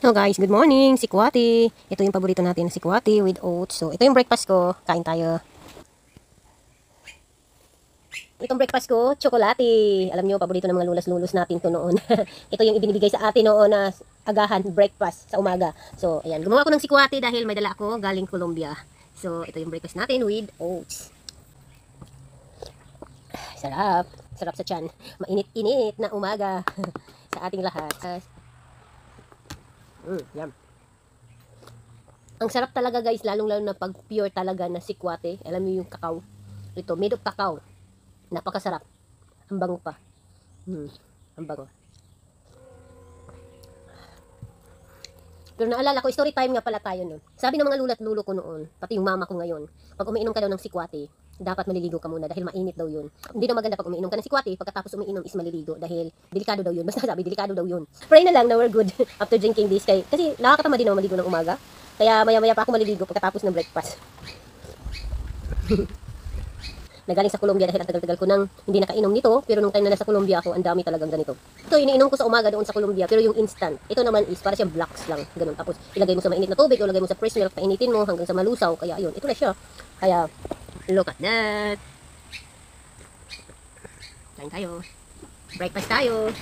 Hello guys, good morning, sikwati. Ito yung paborito natin, sikwati with oats. So, ito yung breakfast ko. Kain tayo. Itong breakfast ko, tsokolate. Alam nyo, paborito ng mga lulas-lulos natin to noon. Ito yung ibinibigay sa atin noon na agahan, breakfast sa umaga. So, ayan. Gumawa ko ng sikwati dahil may dala ako galing Colombia. So, ito yung breakfast natin with oats. Sarap. Sarap sa tiyan. Mainit-init na umaga sa ating lahat. Yum. Ang sarap talaga guys, lalong-lalo na pag pure talaga na sikwate. Alam niyo yung kakao. Ito, made of kakao. Napakasarap. Ang bango pa. Ang bango. Pero naalala ko, story time nga pala tayo nun. Sabi ng mga lula't lulo ko noon, pati yung mama ko ngayon, pag umiinom ka daw ng sikwate, dapat maliligo ka muna dahil mainit daw yun. Hindi daw maganda pag umiinom ka ng sikwate, pagkatapos umiinom is maliligo dahil delikado daw yun. Basta sabi, delikado daw yun. Pray na lang na we're good after drinking this. Kasi nakakatama din ako maligo ng umaga. Kaya maya-maya pa ako maliligo pagkatapos ng breakfast. Nagaling sa Colombia dahil ang tagal-tagal ko nang hindi nakainom nito. Pero nung time na nasa Colombia ako, ang dami talagang ganito. Ito, iniinom ko sa umaga doon sa Colombia. Pero yung instant, ito naman is para siyang blocks lang. Ganun. Tapos, ilagay mo sa mainit na tubig, ilagay mo sa fresh milk, painitin mo hanggang sa malusaw. Kaya, ayun, ito na siya. Kaya, look at that. Kain tayo. Breakfast tayo.